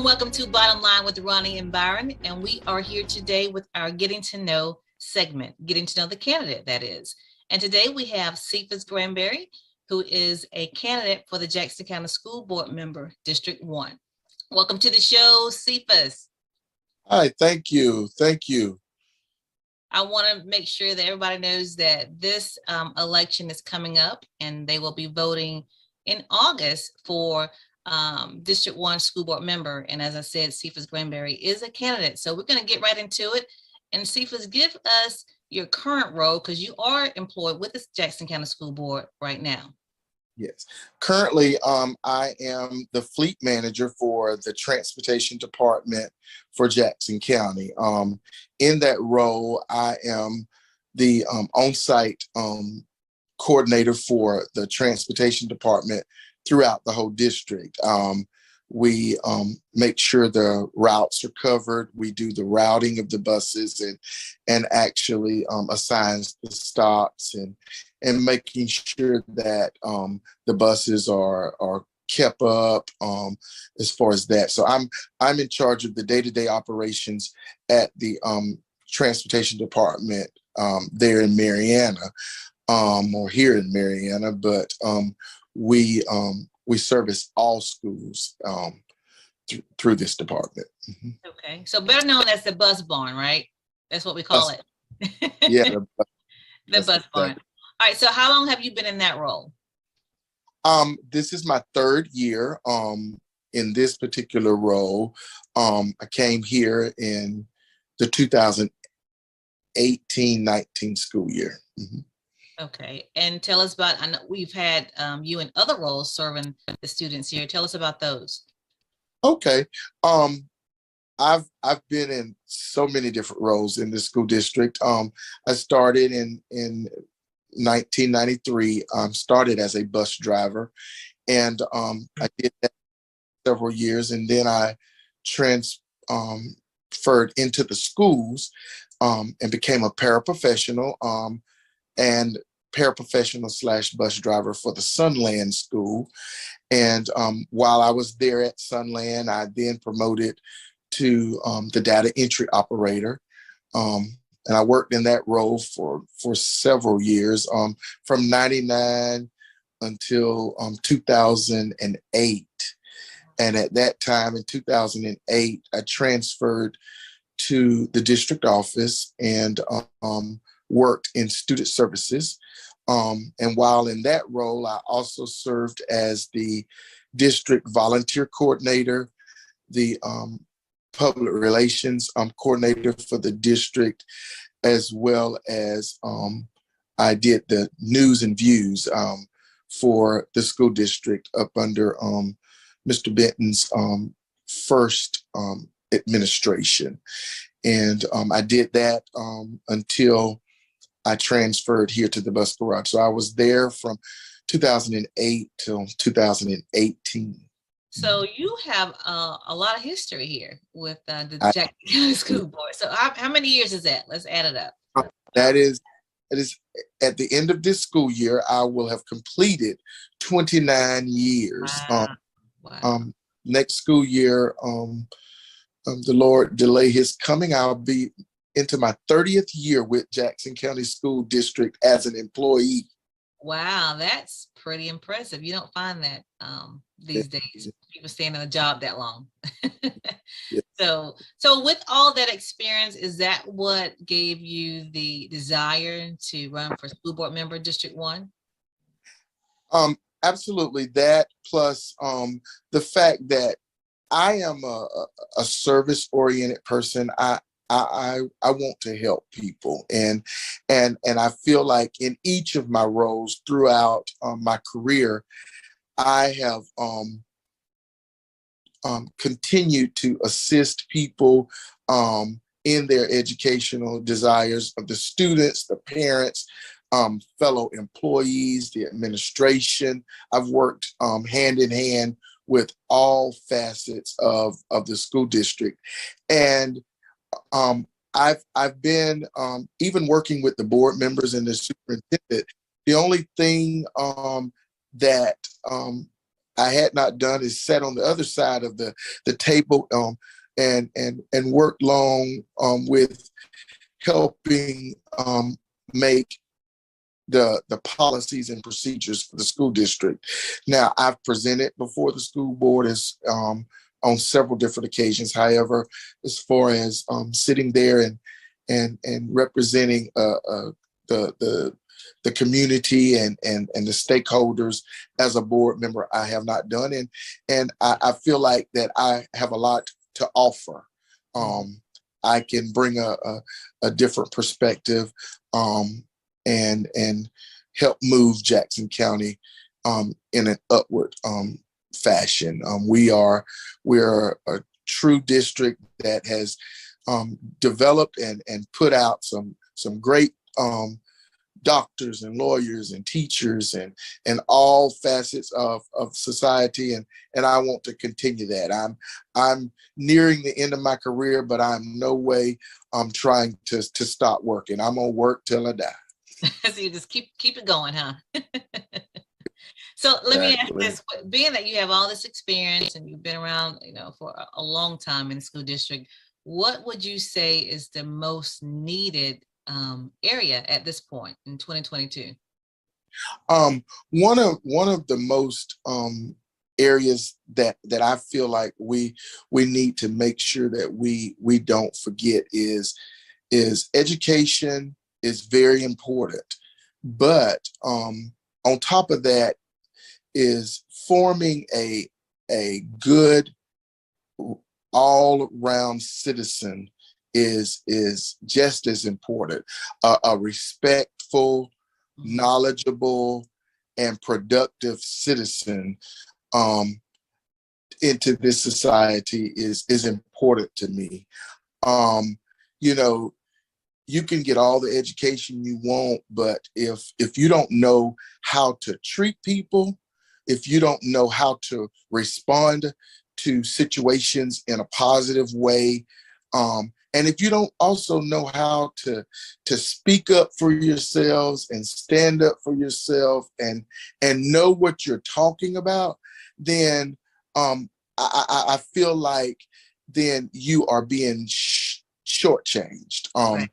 Welcome to Bottom Line with Roni and Byron. And we are here today with our Getting to Know segment, getting to know the candidate, that is. And today we have Cephas Granberry, who is a candidate for the Jackson County School Board member, District 1. Welcome to the show, Cephas. Hi, thank you. Thank you. I want to make sure that everybody knows that this election is coming up and they will be voting in August for District 1 school board member. And as I said, Cephas Granberry is a candidate. So we're going to get right into it. And Cephas, give us your current role because you are employed with the Jackson County School Board right now. Yes. Currently, I am the fleet manager for the transportation department for Jackson County. In that role, I am the on-site coordinator for the transportation department throughout the whole district. We make sure the routes are covered. We do the routing of the buses and actually assigns the stops and making sure that the buses are kept up as far as that. So I'm in charge of the day-to-day operations at the transportation department there in Mariana, or here in Mariana, but we service all schools through this department. Mm-hmm. Okay, so better known as the bus barn, right? That's what we call it. Yeah, the bus barn. All right, so how long have you been in that role? This is my third year in this particular role. I came here in the 2018-19 school year. Mm-hmm. Okay, and tell us about, I know we've had you in other roles serving the students here. Tell us about those. Okay. I've been in so many different roles in the school district. I started in 1993, started as a bus driver, and I did that several years, and then I transferred into the schools and became a paraprofessional and paraprofessional / bus driver for the Sunland School. And while I was there at Sunland, I then promoted to the data entry operator. And I worked in that role for several years, from 99 until 2008. And at that time, in 2008, I transferred to the district office and worked in student services. And while in that role, I also served as the district volunteer coordinator, the public relations coordinator for the district, as well as I did the news and views for the school district up under Mr. Benton's first administration. And I did that until I transferred here to the bus garage. So I was there from 2008 till 2018. So you have a lot of history here with the Jackson County School Board. So how many years is that? Let's add it up. That is at the end of this school year, I will have completed 29 years. Wow. Next school year, the Lord delay his coming, I'll be into my 30th year with Jackson County School District as an employee. Wow, that's pretty impressive. You don't find that these days, people staying in a job that long. Yeah. So with all that experience, is that what gave you the desire to run for school board member District 1? Absolutely. That plus the fact that I am a service-oriented person. I want to help people, and I feel like in each of my roles throughout my career, I have continued to assist people in their educational desires of the students, the parents, fellow employees, the administration. I've worked hand in hand with all facets of the school district, and I've been even working with the board members and the superintendent. The only thing that I had not done is sat on the other side of the table, and worked long with helping make the policies and procedures for the school district. Now, I've presented before the school board as on several different occasions. However, as far as sitting there and representing the community and the stakeholders as a board member, I have not done. And I feel like that I have a lot to offer. I can bring a different perspective and help move Jackson County in an upward fashion. We're a true district that has developed and put out some great doctors and lawyers and teachers and all facets of society, and I want to continue that. I'm nearing the end of my career, but I'm no way trying to stop working. I'm gonna work till I die. So you just keep it going, huh? So let me ask this, being that you have all this experience and you've been around, for a long time in the school district, what would you say is the most needed area at this point in 2022? One of the most areas that I feel like we need to make sure that we don't forget is education is very important, but on top of that is forming a good all-round citizen is just as important. A respectful, knowledgeable, and productive citizen into this society is important to me. You can get all the education you want, but if you don't know how to treat people, if you don't know how to respond to situations in a positive way, and if you don't also know how to speak up for yourselves and stand up for yourself and know what you're talking about, then I feel like then you are being shortchanged. Right.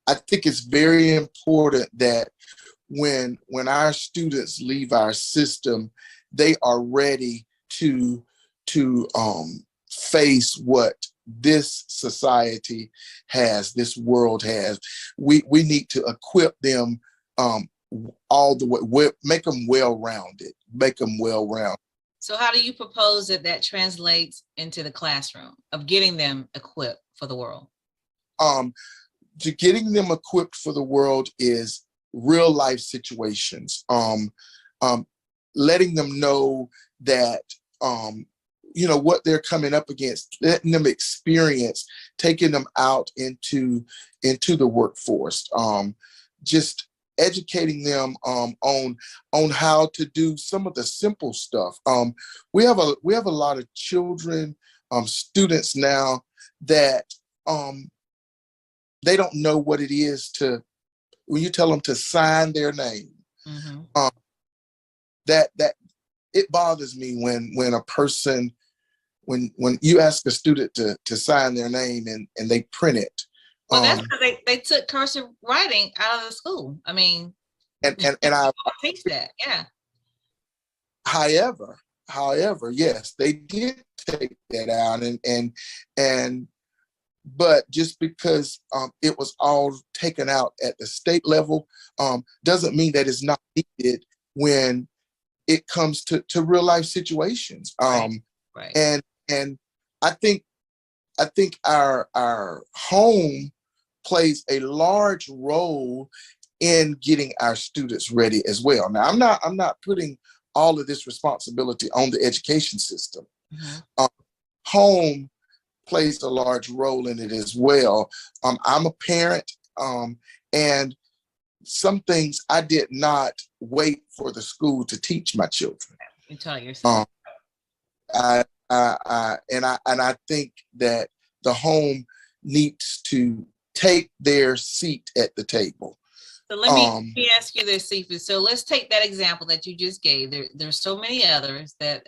I think it's very important that when our students leave our system, they are ready to face what this society has, this world has. We need to equip them all the way, make them well-rounded, So how do you propose that translates into the classroom of getting them equipped for the world? To getting them equipped for the world is real life situations. Letting them know that what they're coming up against, letting them experience, taking them out into the workforce. Just educating them on how to do some of the simple stuff. We have a lot of children, students now that they don't know what it is to, when you tell them to sign their name. That it bothers me when a person, when you ask a student to sign their name and they print it. Well, that's because they took cursive writing out of the school. I mean, and I teach that, yeah. However, yes, they did take that out, but just because it was all taken out at the state level doesn't mean that it's not needed when it comes to real life situations. Right. And I think our home plays a large role in getting our students ready as well. Now, I'm not putting all of this responsibility on the education system. Home plays a large role in it as well. I'm a parent, and some things I did not wait for the school to teach my children. You taught yourself. I think that the home needs to take their seat at the table. So let me ask you this, Sifu. So let's take that example that you just gave. There's so many others that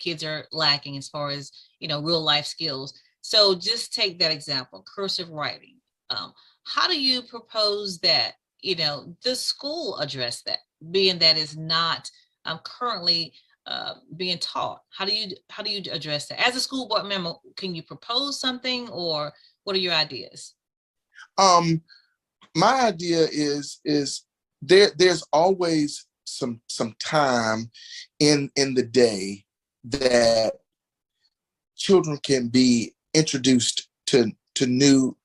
kids are lacking as far as real life skills. So just take that example, cursive writing. How do you propose that the school address that, being that is not currently being taught? How do you address that as a school board member? Can you propose something, or what are your ideas? My idea is there's always some time in the day that children can be introduced to new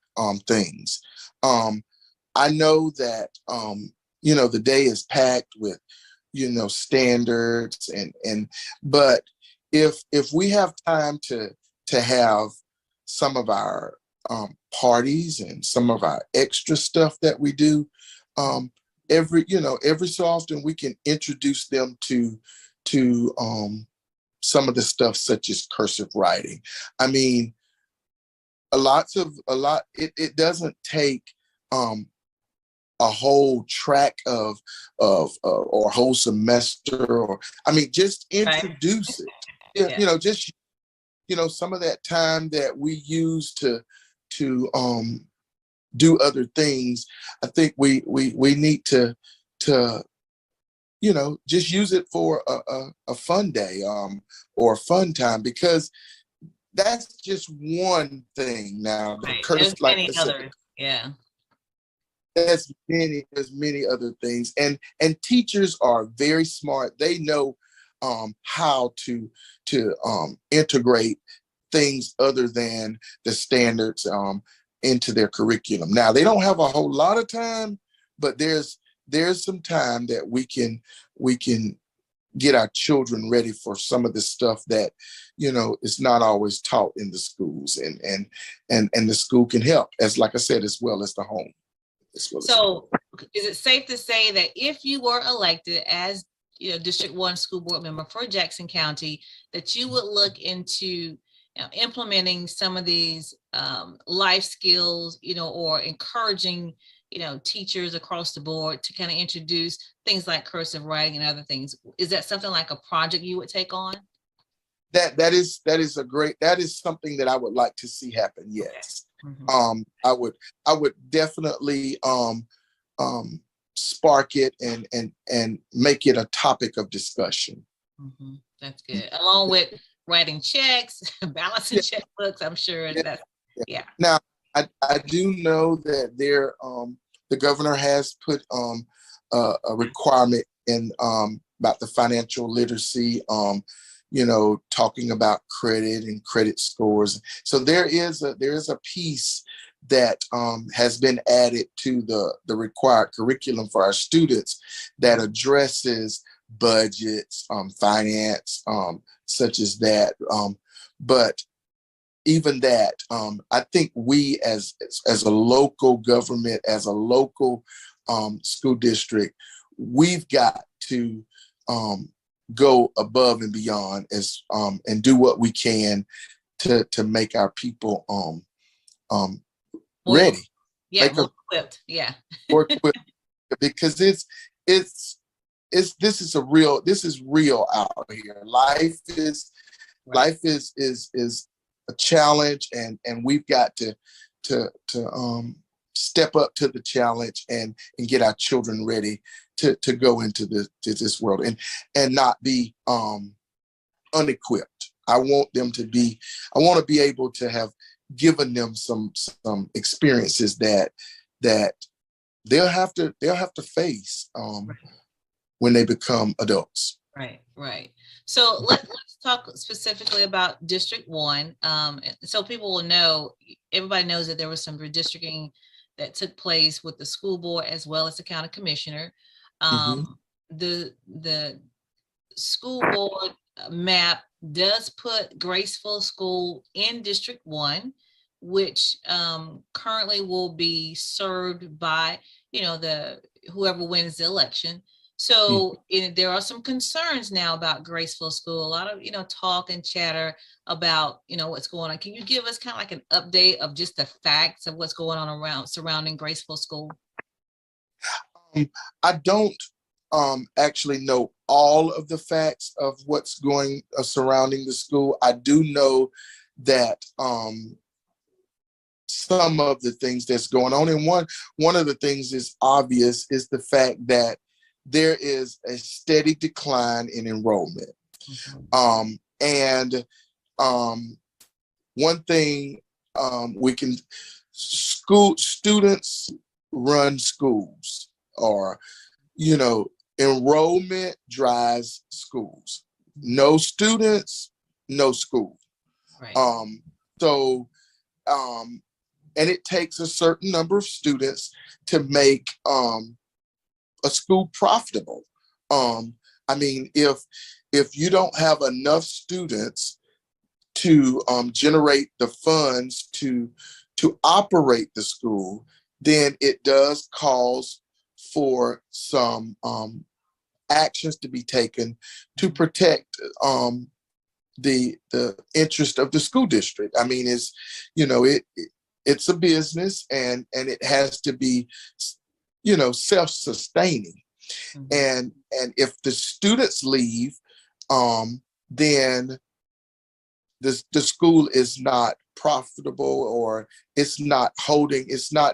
things. I know that the day is packed with standards but if we have time to have some of our parties and some of our extra stuff that we do, every so often we can introduce them to some of the stuff such as cursive writing. I mean, it doesn't take a whole track of or a whole semester, or I mean, just introduce it. Yeah. Just some of that time that we use to do other things. I think we need to just use it for a fun day or a fun time, because that's just one thing. Now the curse, like I said, others. Yeah, there's many other things, and teachers are very smart. They know how to integrate things other than the standards into their curriculum. Now they don't have a whole lot of time, but there's some time that we can get our children ready for some of the stuff that is not always taught in the schools, and the school can help, as like I said, as well as the home. So is it safe to say that if you were elected as District 1 school board member for Jackson County, that you would look into implementing some of these life skills, or encouraging teachers across the board to kind of introduce things like cursive writing and other things? Is that something like a project you would take on? That is something that I would like to see happen. Yes. Okay. Mm-hmm. I would definitely spark it and make it a topic of discussion. Mm-hmm. That's good. Along with writing checks, balancing checkbooks, I'm sure that's. Now, I do know that the governor has put a requirement in about the financial literacy, talking about credit and credit scores. So there is a piece that has been added to the required curriculum for our students that addresses budgets, finance, such as that. But even that, I think we as a local government, as a local school district, we've got to go above and beyond and do what we can to make our people ready. More equipped. Yeah. More equipped, because this is real out here. Life is a challenge, and we've got to step up to the challenge and get our children ready to go into this world and not be unequipped. I want to be able to have given them some experiences that they'll have to face when they become adults. Right. So let's talk specifically about District 1. So people will know, everybody knows that there was some redistricting that took place with the school board as well as the county commissioner. The school board map does put Gracefield School in District 1, which currently will be served by whoever wins the election. So there are some concerns now about Gracefield School. A lot of talk and chatter about what's going on. Can you give us kind of like an update of just the facts of what's going on surrounding Gracefield School? I don't actually know all of the facts of what's going surrounding the school. I do know that some of the things that's going on, and one of the things is obvious is the fact that there is a steady decline in enrollment. And one thing we can students run schools, or enrollment drives schools. No students, no school. Right. So and it takes a certain number of students to make a school profitable. I mean, if you don't have enough students to generate the funds to operate the school, then it does cause for some actions to be taken to protect the interest of the school district. I mean, it's a business, and it has to be self-sustaining. And if the students leave, then the school is not profitable, or it's not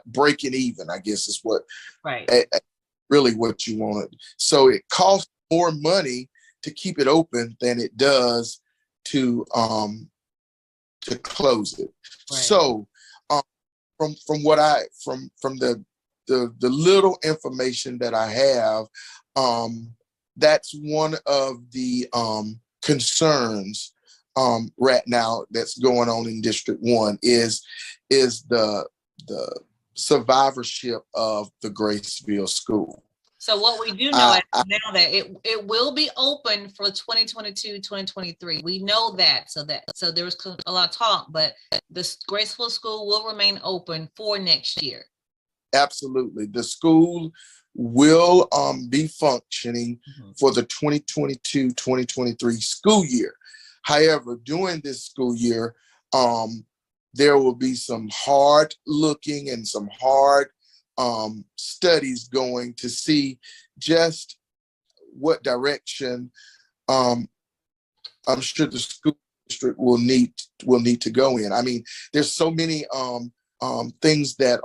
breaking even, I guess is what really what you wanted. So it costs more money to keep it open than it does to close it. Right. So from the little information that I have, that's one of the concerns right now that's going on in District 1 is the survivorship of the Gracefield School. So what we do know now that it will be open for 2022, 2023. We know that. So there was a lot of talk, but the Gracefield School will remain open for next year. Absolutely. The school will be functioning for the 2022-2023 school year. However, during this school year, there will be some hard looking and some hard studies going to see just what direction I'm sure the school district will need to go in. I mean, there's so many things that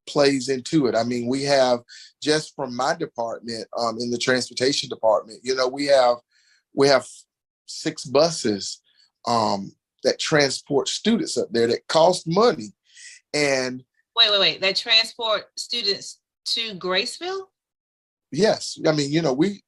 plays into it. I mean, we have, just from my department, in the transportation department, we have 6 buses that transport students up there that cost money. And wait, that transport students to Gracefield? Yes. I mean, the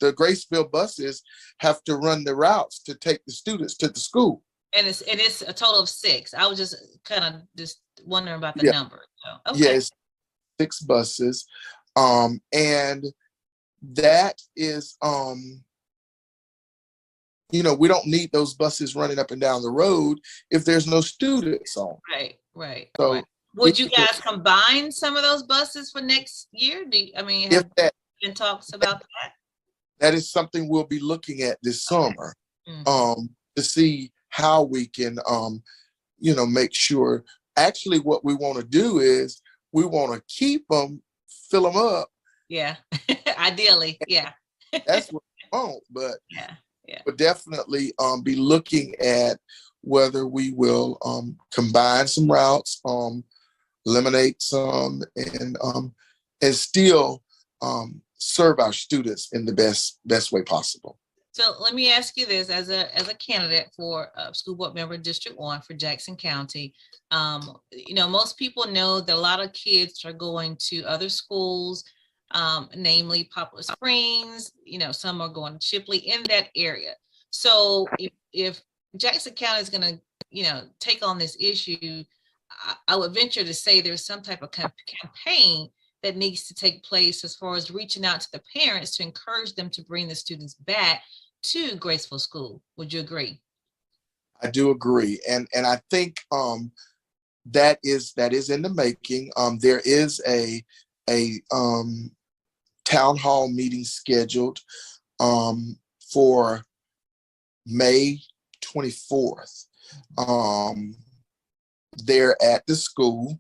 Gracefield buses have to run the routes to take the students to the school. And it's a total of 6. I was just kind of just wondering about the number. So, okay. Yes, 6 buses. And that is, we don't need those buses running up and down the road if there's no students on. Right. So would you guys combine some of those buses for next year? Have been talks about that? That is something we'll be looking at this summer, to see how we can, make sure. Actually, what we want to do is we want to keep them, fill them up. Yeah, ideally, yeah. That's what we want, but yeah. But definitely be looking at whether we will combine some routes, eliminate some, and still serve our students in the best way possible. So let me ask you this, as a candidate for school board member District 1 for Jackson County, most people know that a lot of kids are going to other schools, namely Poplar Springs, some are going to Chipley, in that area. So if Jackson County is going to, take on this issue, I would venture to say there's some type of campaign that needs to take place as far as reaching out to the parents to encourage them to bring the students back to Gracefield School. Would you agree? I do agree. And I think that is in the making. There is a town hall meeting scheduled for May 24th. There at the school.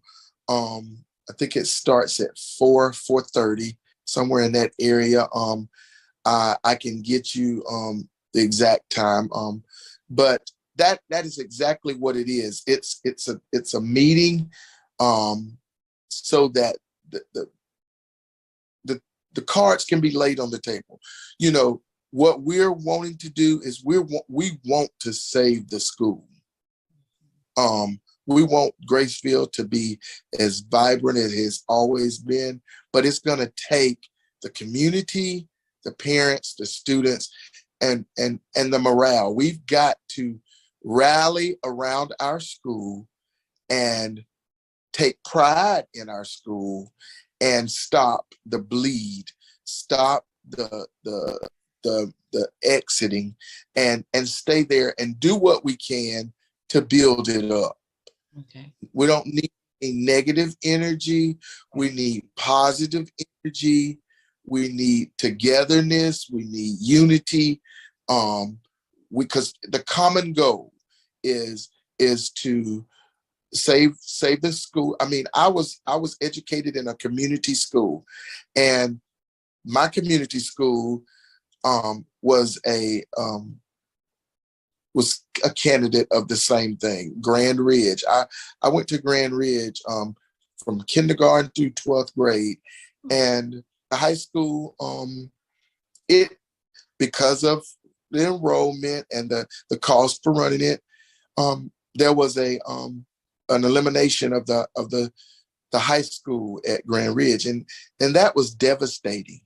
I think it starts at 4:30, somewhere in that area. I can get you the exact time. But that is exactly what it is. It's a meeting, so that the the cards can be laid on the table. You know, what we're wanting to do is we want to save the school. We want Gracefield to be as vibrant as it has always been, but it's going to take the community, the parents, the students, and the morale. We've got to rally around our school and take pride in our school and stop the bleed, stop the exiting, and stay there and do what we can to build it up. Okay. We don't need a negative energy. We need positive energy. We need togetherness. We need unity. Because the common goal is to save the school. I mean, I was educated in a community school, and my community school was a candidate of the same thing. Grand Ridge. I went to Grand Ridge from kindergarten through 12th grade, and the high school, it, because of the enrollment and the cost for running it, there was an elimination of the high school at Grand Ridge, and that was devastating.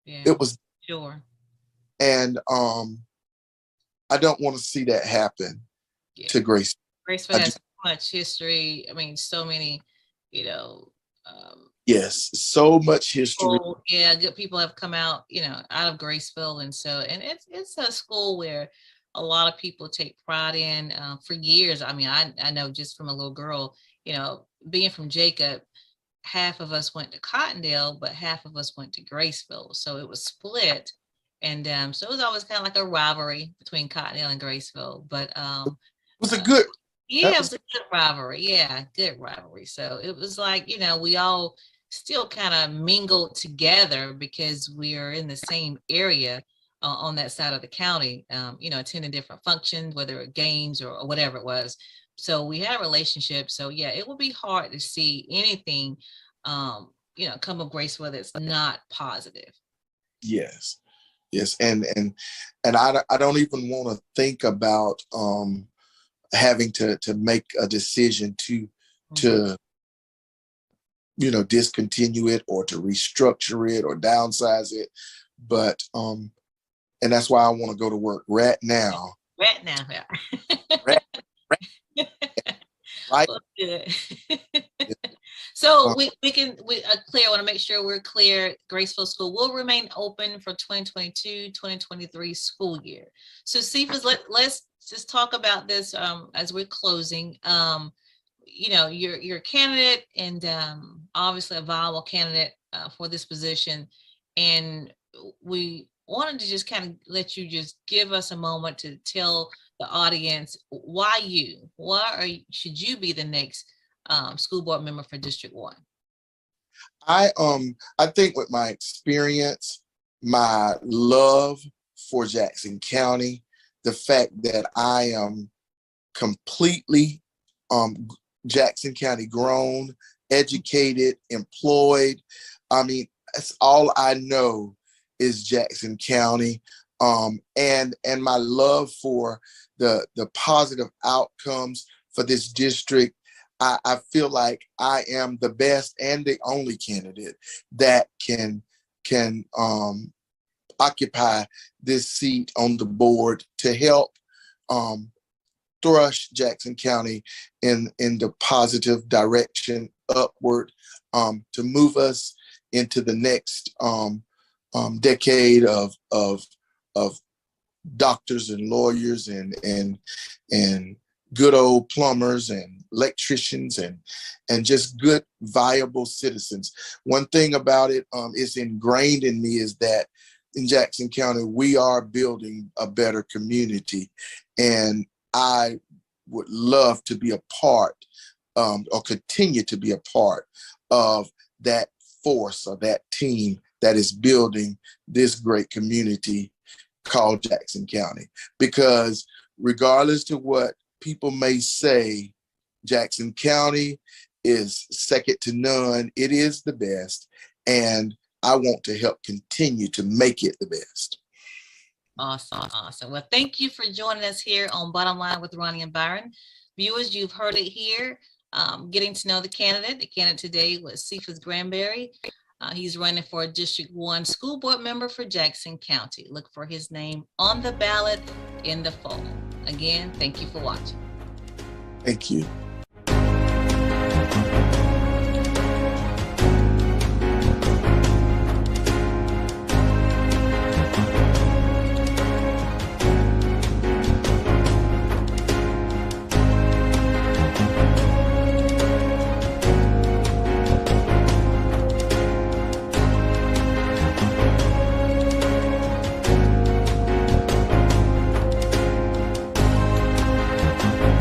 Yeah, it was sure. And I don't want to see that happen to Grace. Graceful has so much history. I mean, so many, you know. Yes, so much history. People, yeah, good people have come out, out of Gracefield, and it's a school where a lot of people take pride in for years. I mean, I know just from a little girl, being from Jacob, half of us went to Cottondale, but half of us went to Gracefield, so it was split. And so it was always kind of like a rivalry between Cottondale and Gracefield. But it was a good, yeah, it was a good rivalry. Yeah, good rivalry. So it was like, we all still kind of mingled together because we are in the same area on that side of the county, attending different functions, whether it games or whatever it was. So we had a relationship. So yeah, it would be hard to see anything, come of Grace, whether it's not positive. Yes. Yes, and I don't even want to think about having to make a decision to discontinue it or to restructure it or downsize it, but and that's why I want to go to work right now. Right now, yeah. right. Well, good. So we clear. I want to make sure we're clear. Gracefield School will remain open for 2022-2023 school year. So Cephas, let's just talk about this as we're closing. You're a candidate, and obviously a viable candidate for this position, and we wanted to just kind of let you just give us a moment to tell the audience why should you be the next school board member for District 1? I think with my experience, my love for Jackson County, the fact that I am completely Jackson County grown, educated, employed. I mean, that's all I know is Jackson County. And my love for the positive outcomes for this district. I feel like I am the best and the only candidate that can occupy this seat on the board to help thrust Jackson County in the positive direction upward, to move us into the next decade of doctors and lawyers and good old plumbers and electricians and just good, viable citizens. One thing about it is ingrained in me is that in Jackson County, we are building a better community. And I would love to be a part or continue to be a part of that force or that team that is building this great community called Jackson County. Because regardless to what people may say, Jackson County is second to none. It is the best. And I want to help continue to make it the best. Awesome. Awesome. Well, thank you for joining us here on Bottom Line with Roni and Byron. Viewers, you've heard it here. Getting to know the candidate. The candidate today was Cephas Granberry. He's running for a District 1 school board member for Jackson County. Look for his name on the ballot in the fall. Again, thank you for watching. Thank you.